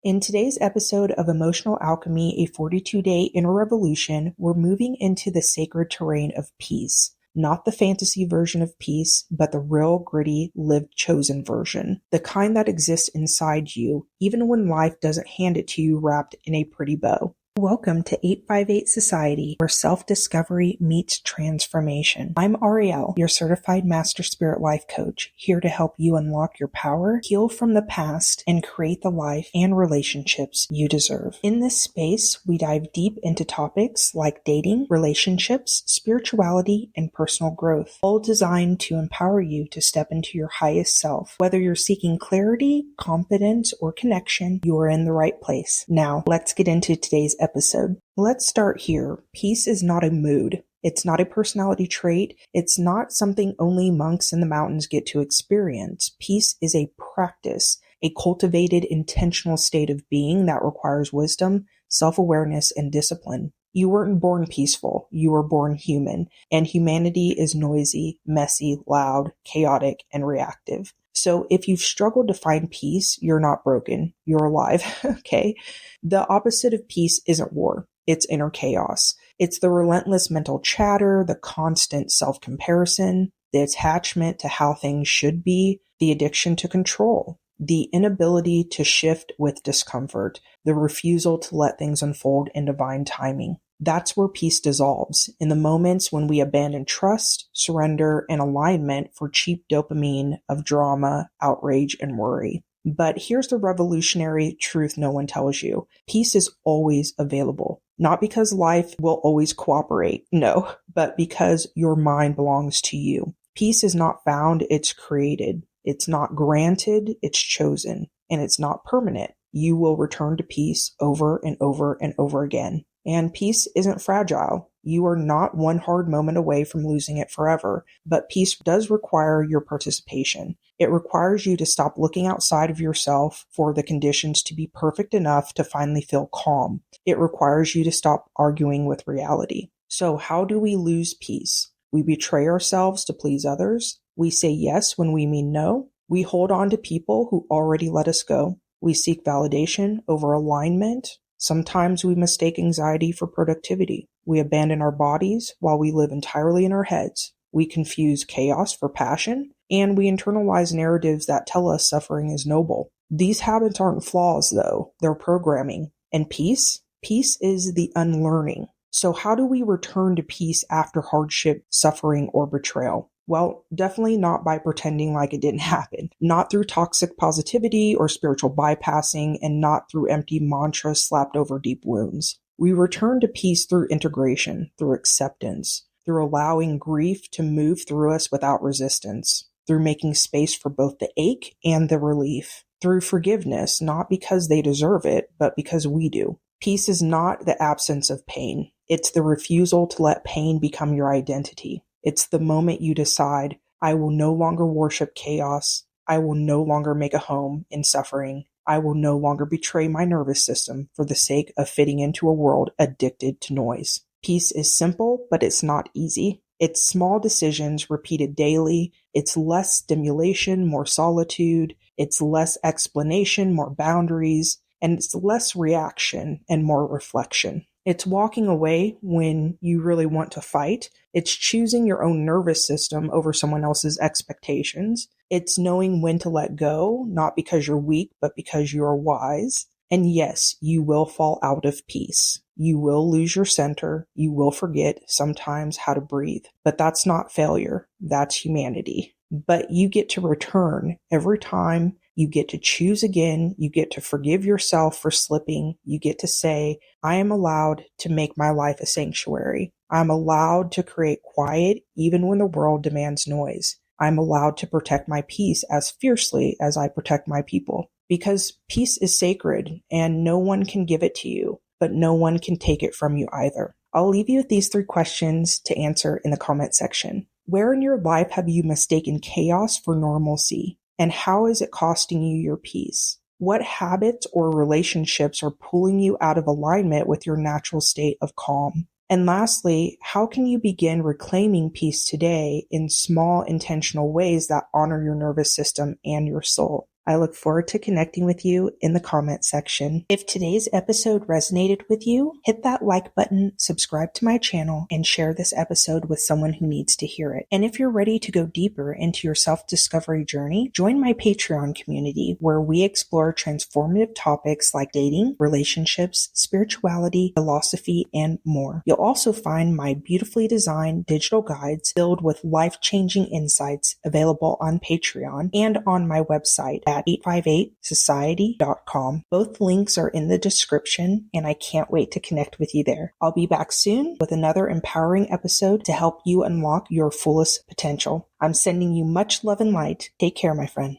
In today's episode of Emotional Alchemy, a 42-day inner revolution, we're moving into the sacred terrain of peace. Not the fantasy version of peace, but the real, gritty, lived, chosen version. The kind that exists inside you, even when life doesn't hand it to you wrapped in a pretty bow. Welcome to 858 Society, where self-discovery meets transformation. I'm Ariel, your certified master spirit life coach, here to help you unlock your power, heal from the past, and create the life and relationships you deserve. In this space, we dive deep into topics like dating, relationships, spirituality, and personal growth, all designed to empower you to step into your highest self. Whether you're seeking clarity, confidence, or connection, you are in the right place. Now, let's get into today's episode. Let's start here. Peace is not a mood. It's not a personality trait. It's not something only monks in the mountains get to experience. Peace is a practice, a cultivated, intentional state of being that requires wisdom, self-awareness, and discipline. You weren't born peaceful. You were born human, and humanity is noisy, messy, loud, chaotic, and reactive. So if you've struggled to find peace, you're not broken. You're alive, okay? The opposite of peace isn't war. It's inner chaos. It's the relentless mental chatter, the constant self-comparison, the attachment to how things should be, the addiction to control, the inability to shift with discomfort, the refusal to let things unfold in divine timing. That's where peace dissolves, in the moments when we abandon trust, surrender, and alignment for cheap dopamine of drama, outrage, and worry. But here's the revolutionary truth no one tells you. Peace is always available. Not because life will always cooperate, no, but because your mind belongs to you. Peace is not found, it's created. It's not granted, it's chosen. And it's not permanent. You will return to peace over and over and over again. And peace isn't fragile. You are not one hard moment away from losing it forever, but peace does require your participation. It requires you to stop looking outside of yourself for the conditions to be perfect enough to finally feel calm. It requires you to stop arguing with reality. So how do we lose peace? We betray ourselves to please others. We say yes when we mean no. We hold on to people who already let us go. We seek validation over alignment. Sometimes we mistake anxiety for productivity. We abandon our bodies while we live entirely in our heads. We confuse chaos for passion, and we internalize narratives that tell us suffering is noble. These habits aren't flaws, though. They're programming. And peace? Peace is the unlearning. So how do we return to peace after hardship, suffering, or betrayal? Well, definitely not by pretending like it didn't happen. Not through toxic positivity or spiritual bypassing, and not through empty mantras slapped over deep wounds. We return to peace through integration, through acceptance, through allowing grief to move through us without resistance, through making space for both the ache and the relief, through forgiveness, not because they deserve it, but because we do. Peace is not the absence of pain. It's the refusal to let pain become your identity. It's the moment you decide, I will no longer worship chaos. I will no longer make a home in suffering. I will no longer betray my nervous system for the sake of fitting into a world addicted to noise. Peace is simple, but it's not easy. It's small decisions repeated daily. It's less stimulation, more solitude. It's less explanation, more boundaries. And it's less reaction and more reflection. It's walking away when you really want to fight. It's choosing your own nervous system over someone else's expectations. It's knowing when to let go, not because you're weak, but because you are wise. And yes, you will fall out of peace. You will lose your center. You will forget sometimes how to breathe. But that's not failure. That's humanity. But you get to return every time. You get to choose again. You get to forgive yourself for slipping. You get to say, I am allowed to make my life a sanctuary. I'm allowed to create quiet even when the world demands noise. I'm allowed to protect my peace as fiercely as I protect my people. Because peace is sacred and no one can give it to you, but no one can take it from you either. I'll leave you with these 3 questions to answer in the comment section. Where in your life have you mistaken chaos for normalcy? And how is it costing you your peace? What habits or relationships are pulling you out of alignment with your natural state of calm? And lastly, how can you begin reclaiming peace today in small, intentional ways that honor your nervous system and your soul? I look forward to connecting with you in the comment section. If today's episode resonated with you, hit that like button, subscribe to my channel, and share this episode with someone who needs to hear it. And if you're ready to go deeper into your self-discovery journey, join my Patreon community where we explore transformative topics like dating, relationships, spirituality, philosophy, and more. You'll also find my beautifully designed digital guides filled with life-changing insights available on Patreon and on my website at 858society.com. Both links are in the description, and I can't wait to connect with you there. I'll be back soon with another empowering episode to help you unlock your fullest potential. I'm sending you much love and light. Take care, my friend.